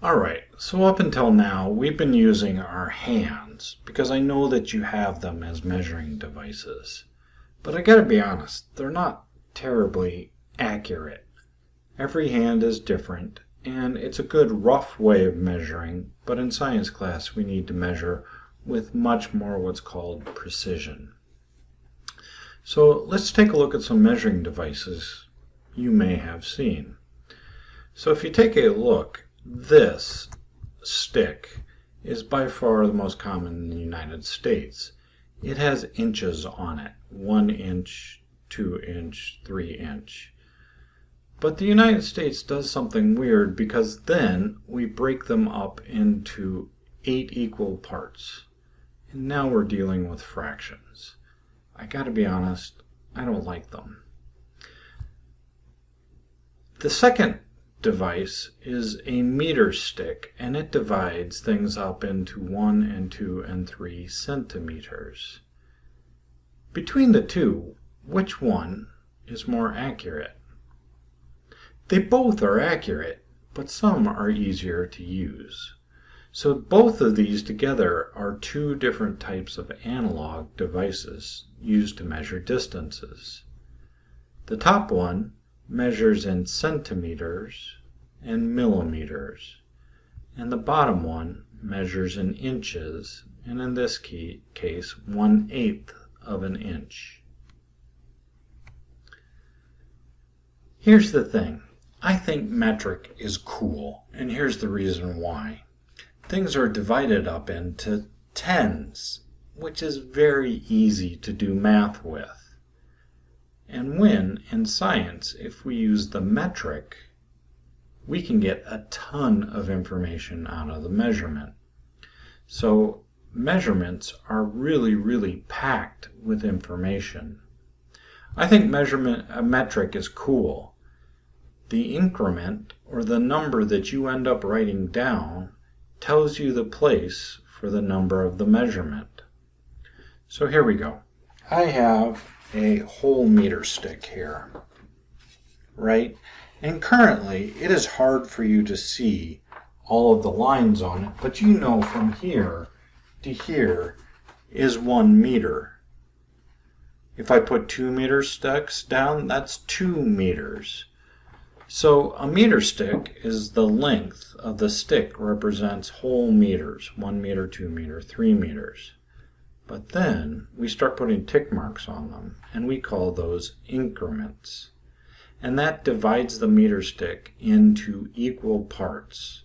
Alright, so up until now we've been using our hands because I know that you have them as measuring devices. But I gotta be honest, they're not terribly accurate. Every hand is different and it's a good rough way of measuring, but in science class we need to measure with much more what's called precision. So let's take a look at some measuring devices you may have seen. So if you take a look, this stick is by far the most common in the United States. It has inches on it, 1 inch, 2 inch, 3 inch. But the United States does something weird because then we break them up into 8 equal parts. And now we're dealing with fractions. I gotta be honest, I don't like them. The second device is a meter stick, and it divides things up into 1 and 2 and 3 centimeters. Between the two, which one is more accurate? They both are accurate, but some are easier to use. So both of these together are two different types of analog devices used to measure distances. The top one measures in centimeters and millimeters, and the bottom one measures in inches, and in this case 1/8 of an inch. Here's the thing, I think metric is cool, and here's the reason why. Things are divided up into tens, which is very easy to do math with. And when, in science, if we use the metric, we can get a ton of information out of the measurement. So measurements are really packed with information. I think a metric is cool. The increment, or the number that you end up writing down, tells you the place for the number of the measurement. So here we go. I have a whole meter stick here, right? And currently it is hard for you to see all of the lines on it, but you know from here to here is 1 meter. If I put 2 meter sticks down, that's 2 meters. So a meter stick is the length of the stick represents whole meters, 1 meter, 2 meter, 3 meters. But then we start putting tick marks on them, and we call those increments. And that divides the meter stick into equal parts.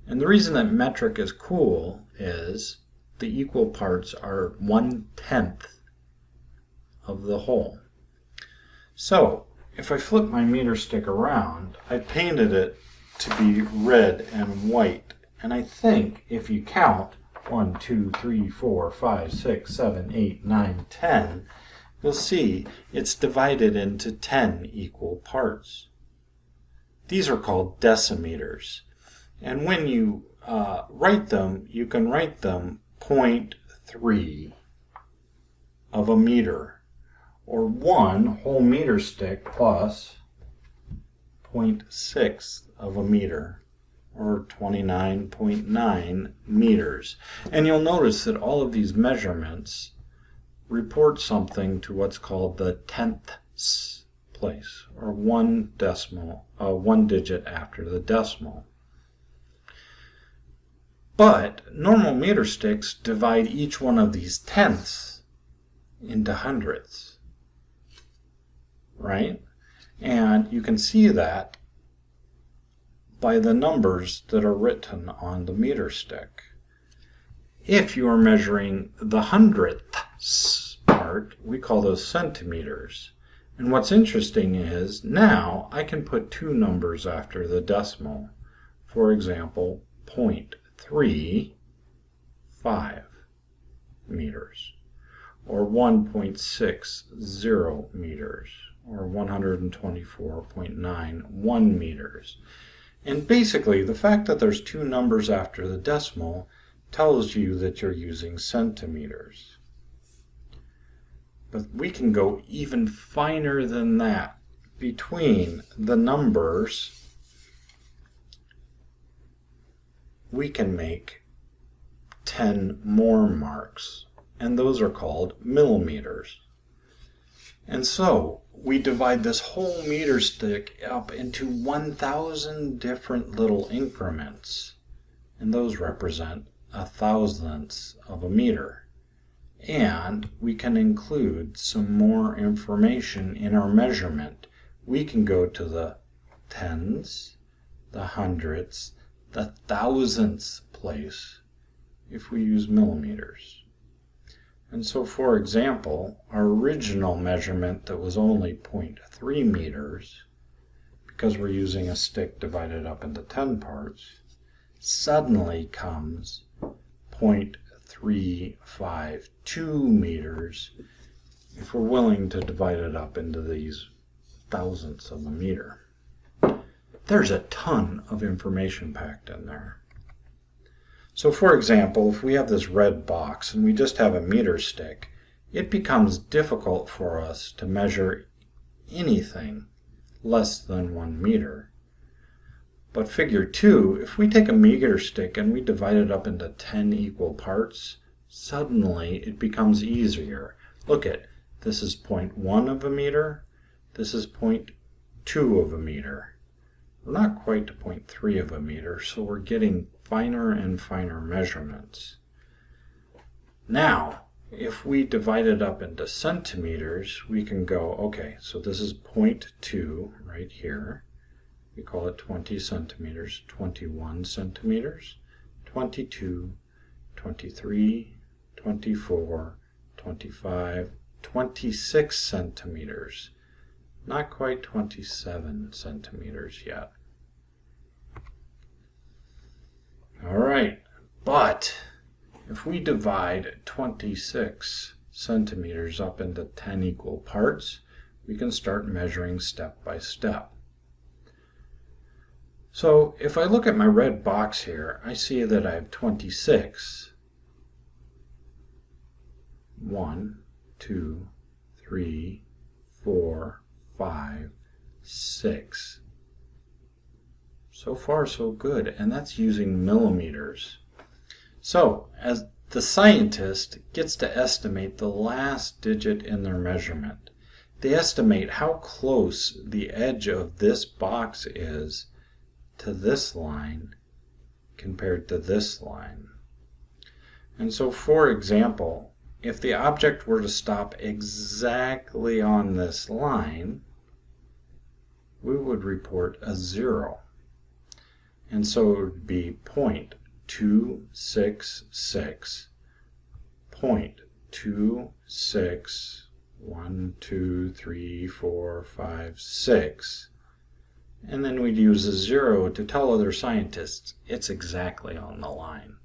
And the reason that metric is cool is the equal parts are 1/10 of the whole. So if I flip my meter stick around, I painted it to be red and white. And I think if you count 1, 2, 3, 4, 5, 6, 7, 8, 9, 10, you'll see it's divided into 10 equal parts. These are called decimeters. And when you write them, you can write them 0.3 of a meter, or 1 whole meter stick plus 0.6 of a meter, or 29.9 meters. And you'll notice that all of these measurements report something to what's called the tenths place, or 1 digit after the decimal. But normal meter sticks divide each one of these tenths into hundredths, right? And you can see that by the numbers that are written on the meter stick. If you are measuring the hundredths part, we call those centimeters. And what's interesting is now I can put 2 numbers after the decimal. For example, 0.35 meters, or 1.60 meters, or 124.91 meters. And basically, the fact that there's 2 numbers after the decimal tells you that you're using centimeters. But we can go even finer than that between the numbers we can make 10 more marks, and those are called millimeters. And so we divide this whole meter stick up into 1,000 different little increments, and those represent 1,000ths of a meter. And we can include some more information in our measurement. We can go to the tens, the hundredths, the thousandths place if we use millimeters. And so, for example, our original measurement that was only 0.3 meters, because we're using a stick divided up into 10 parts, suddenly comes 0.352 meters if we're willing to divide it up into these thousandths of a meter. There's a ton of information packed in there. So for example, if we have this red box and we just have a meter stick, it becomes difficult for us to measure anything less than 1 meter. But figure 2, if we take a meter stick and we divide it up into 10 equal parts, suddenly it becomes easier. Look at, this is 0.1 of a meter, this is 0.2 of a meter. We're not quite to 0.3 of a meter, so we're getting finer and finer measurements. Now, if we divide it up into centimeters, we can go, okay, so this is 0.2 right here. We call it 20 centimeters, 21 centimeters, 22, 23, 24, 25, 26 centimeters. Not quite 27 centimeters yet. All right, but if we divide 26 centimeters up into 10 equal parts, we can start measuring step by step. So if I look at my red box here, I see that I have 26. 1, 2, 3, 4, 5, 6. So far so good, and that's using millimeters. So as the scientist gets to estimate the last digit in their measurement, they estimate how close the edge of this box is to this line compared to this line. And so for example, if the object were to stop exactly on this line, we would report a 0. And so it would be 0.266, 0.26, 1, 2, 3, 4, 5, 6. And then we'd use a 0 to tell other scientists it's exactly on the line.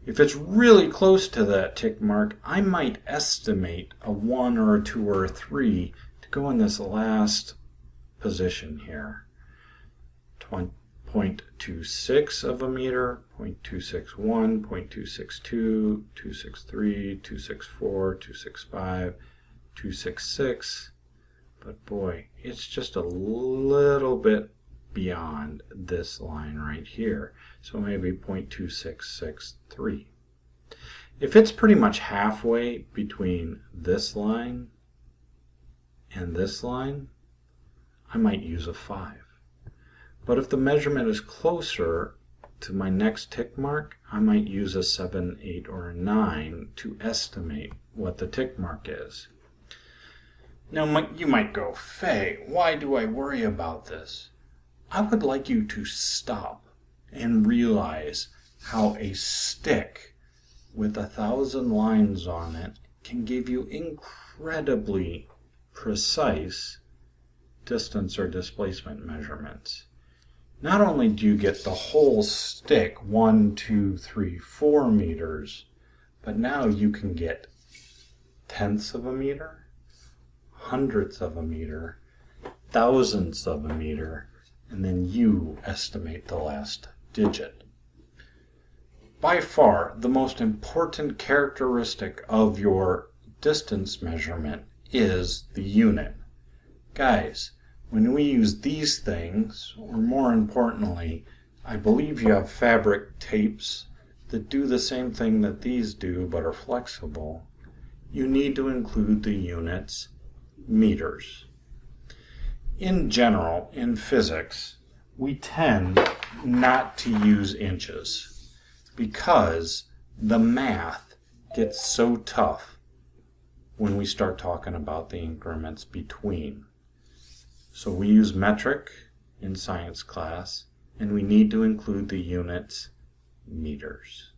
If it's really close to that tick mark, I might estimate a 1 or a 2 or a 3 to go in this last position here. 0.26 of a meter, 0.261, 0.262, 263, 264, 265, 266. But boy, it's just a little bit beyond this line right here. So maybe 0.2663. If it's pretty much halfway between this line and this line, I might use a 5. But if the measurement is closer to my next tick mark, I might use a 7, 8, or a 9 to estimate what the tick mark is. Now you might go, Faye, why do I worry about this? I would like you to stop and realize how a stick with 1,000 lines on it can give you incredibly precise distance or displacement measurements. Not only do you get the whole stick, 1, 2, 3, 4 meters, but now you can get tenths of a meter, hundredths of a meter, thousandths of a meter, and then you estimate the last digit. By far, the most important characteristic of your distance measurement is the unit. Guys, when we use these things, or more importantly, I believe you have fabric tapes that do the same thing that these do but are flexible. You need to include the units meters. In general, in physics, we tend not to use inches because the math gets so tough when we start talking about the increments between. So we use metric in science class, and we need to include the units meters.